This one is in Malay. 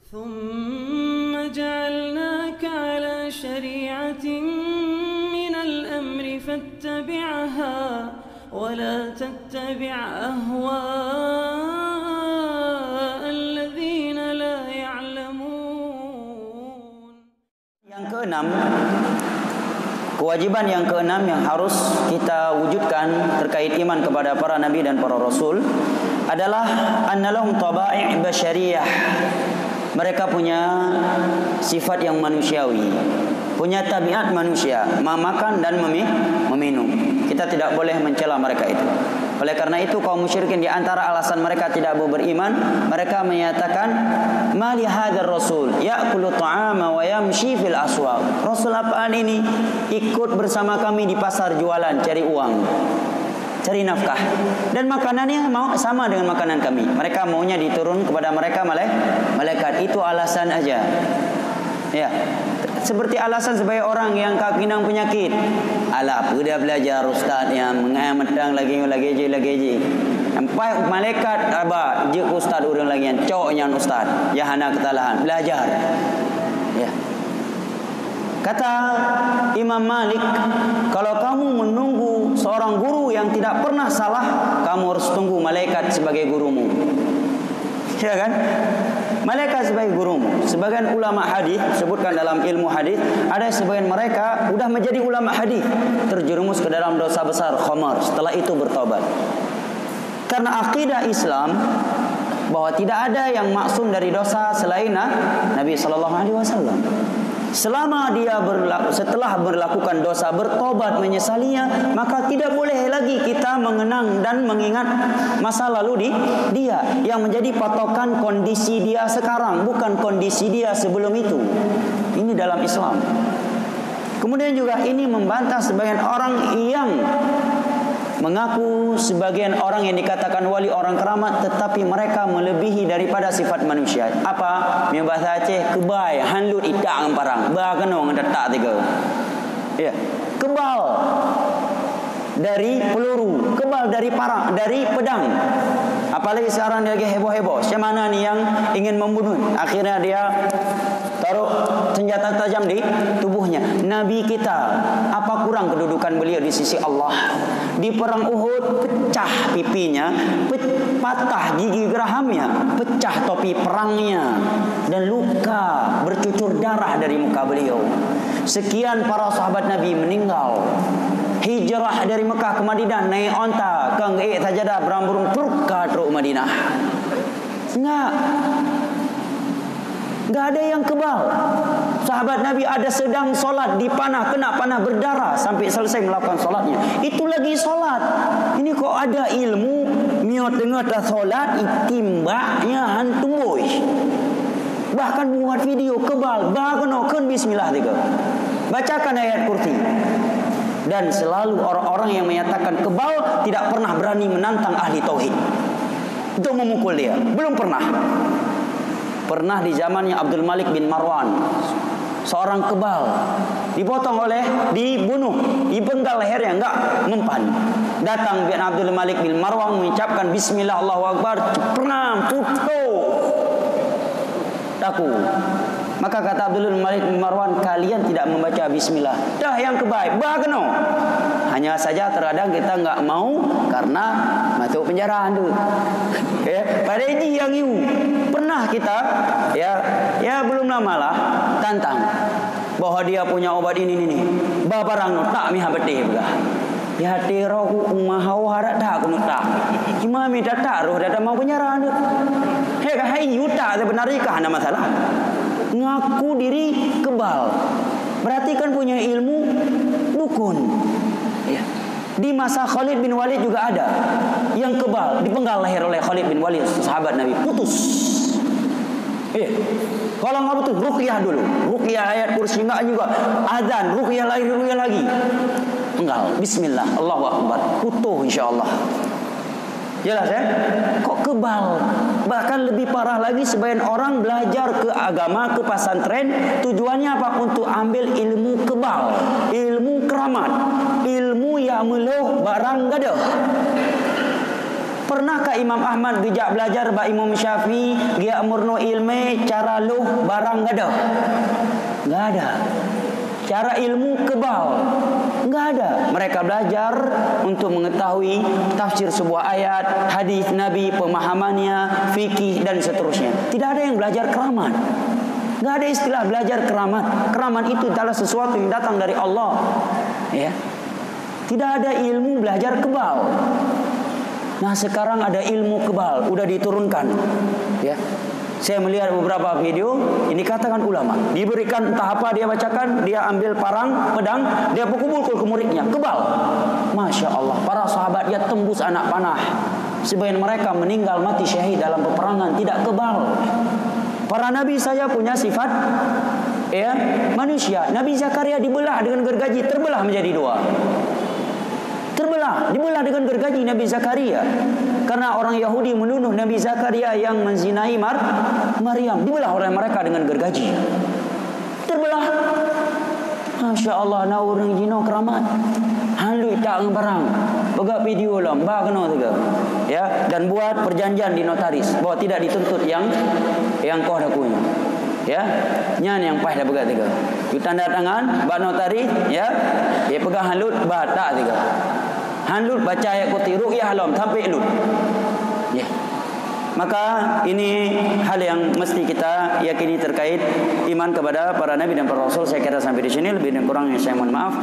ثم جعلناك على شريعة من الأمر فاتبعها ولا تتبع أهواء الذين لا يعلمون. Yang keenam, kewajiban yang keenam yang harus kita wujudkan terkait iman kepada para nabi dan para rasul adalah annalahum tabai' basyariyah. Mereka punya sifat yang manusiawi, punya tabiat manusia, memakan dan meminum. Kita tidak boleh mencela mereka itu. Oleh karena itu kaum musyrikin di antara alasan mereka tidak beriman, mereka menyatakan mali hadzal rasul ya'kulu ta'ama wa yamshi fil aswaq. Rasul apaan ini? Ikut bersama kami di pasar jualan cari uang, cari nafkah, dan makanannya mau sama dengan makanan kami. Mereka maunya diturun kepada mereka malaikat. Itu alasan aja. Ya, seperti alasan sebagai orang yang kakinang penyakit. Alah, sudah belajar ustaz yang mengamatang lagi. Sampai malaikat abah je ustaz urang lagi yang coknya ustaz. Ya hana ketalahan belajar. Ya. Kata Imam Malik, kalau kamu menunggu seorang guru yang tidak pernah salah, kamu harus tunggu malaikat sebagai gurumu. Ya kan? Malaikat sebagai gurumu. Sebagian ulama hadis sebutkan dalam ilmu hadis, ada sebagian mereka sudah menjadi ulama hadis, terjerumus ke dalam dosa besar khamar, setelah itu bertobat. Karena akidah Islam bahwa tidak ada yang maksum dari dosa selain Nabi sallallahu alaihi wasallam. Selama dia setelah melakukan dosa bertobat menyesalinya, maka tidak boleh lagi kita mengenang dan mengingat masa lalu dia yang menjadi patokan kondisi dia sekarang, bukan kondisi dia sebelum itu. Ini dalam Islam. Kemudian juga ini membantah sebagian orang yang mengaku sebagian orang yang dikatakan wali, orang keramat, tetapi mereka melebihi daripada sifat manusia. Apa? Yang bahasa Aceh, kebai, hanlut idak parang. Bah kena orang detak tiga. Ya, kebal dari peluru, kebal dari parang, dari pedang. Apalagi sekarang dia lagi heboh-heboh. Siapa mana ni yang ingin membunuh? Akhirnya dia taruh senjata tajam di tubuhnya. Nabi kita, apa kurang kedudukan beliau di sisi Allah? Di perang Uhud pecah pipinya, patah gigi gerahamnya, pecah topi perangnya, dan luka bercucur darah dari muka beliau. Sekian para sahabat Nabi meninggal. Hijrah dari Mekah ke Madinah naik onta, kang sajadah berang-burung turka truk Madinah. Enggak ada yang kebal. Sahabat Nabi ada sedang solat di panah, kena panah berdarah sampai selesai melakukan solatnya. Itu lagi solat. Ini kok ada ilmu miot dengar dah solat itimbaknya hantumboy. Bahkan buat video kebal, bahkan bismillah tiga. Bacakan ayat kursi. Dan selalu orang-orang yang menyatakan kebal tidak pernah berani menantang ahli tauhid untuk memukul dia. Belum pernah. Pernah di zamannya Abdul Malik bin Marwan, seorang kebal, dibunuh, dipenggal lehernya, enggak mempan. Datang bin Abdul Malik bin Marwan mengucapkan bismillah Allahu Akbar, pernah putus aku. Maka kata Abdul Malik bin Marwan, kalian tidak membaca bismillah. Dah yang kebaik, bahkan hanya saja terkadang kita enggak mau karena masuk penjara tu. Ya, pada ini yang you pernah kita ya belum lama lah tantang bahwa dia punya obat ini. Babarang tak miha betih begah. Ya tiro umahau harap dah aku tak. Cuma mi tak roh dah mau penjara tu. Hai yuta sebenarnya kah ada masalah. Ngaku diri kebal, berarti kan punya ilmu dukun. Ya. Di masa Khalid bin Walid juga ada yang kebal, dipenggal leher oleh Khalid bin Walid, sahabat Nabi, putus. Kalau nggak betul, ruqyah dulu, ruqyah ayat kursi nggak juga, azan, ruqyah lagi, penggal, Bismillah, Allahu Akbar, putuh insyaAllah. Jelas ya? Kok kebal? Bahkan lebih parah lagi, sebagian orang belajar ke agama, ke pesantren, tujuannya apa? Untuk ambil ilmu kebal, ilmu keramat, ilmu yang meluh barang gadah. Pernahkah Imam Ahmad gejak belajar ba Imam Syafi'i dia amurno ilmu cara luh barang enggak ada? Enggak ada. Cara ilmu kebal enggak ada. Mereka belajar untuk mengetahui tafsir sebuah ayat, hadis Nabi, pemahamannya, fikih dan seterusnya. Tidak ada yang belajar keramat. Enggak ada istilah belajar keramat. Keramat itu adalah sesuatu yang datang dari Allah. Ya. Tidak ada ilmu belajar kebal. Nah, sekarang ada ilmu kebal, udah diturunkan. Ya. Saya melihat beberapa video, ini katakan ulama, diberikan entah apa dia bacakan, dia ambil parang, pedang, dia pukul-pukul ke muridnya, kebal. Masya Allah, para sahabat dia tembus anak panah. Sebagian mereka meninggal mati syahid dalam peperangan, tidak kebal. Para nabi saya punya sifat ya manusia. Nabi Zakaria dibelah dengan gergaji, terbelah menjadi dua. Dibelah dengan gergaji Nabi Zakaria. Karena orang Yahudi menuduh Nabi Zakaria yang menzinai Maryam. Dibelah oleh mereka dengan gergaji. Terbelah. Masya Allah, na orang jino keramat. Halui tak barang. Begak video lah, mbak kena juga. Ya, dan buat perjanjian di notaris bahwa tidak dituntut yang kau dah punya. Ya, nyan yang pah dah begat tiga. You tanda tangan, bak notaris, ya pegang halut, bak tak tiga. Halut baca ayat kursi ruqyah alam sampai lut. Ya. Maka ini hal yang mesti kita yakini terkait iman kepada para nabi dan para rasul. Saya kira sampai di sini, lebih dan kurangnya saya mohon maaf.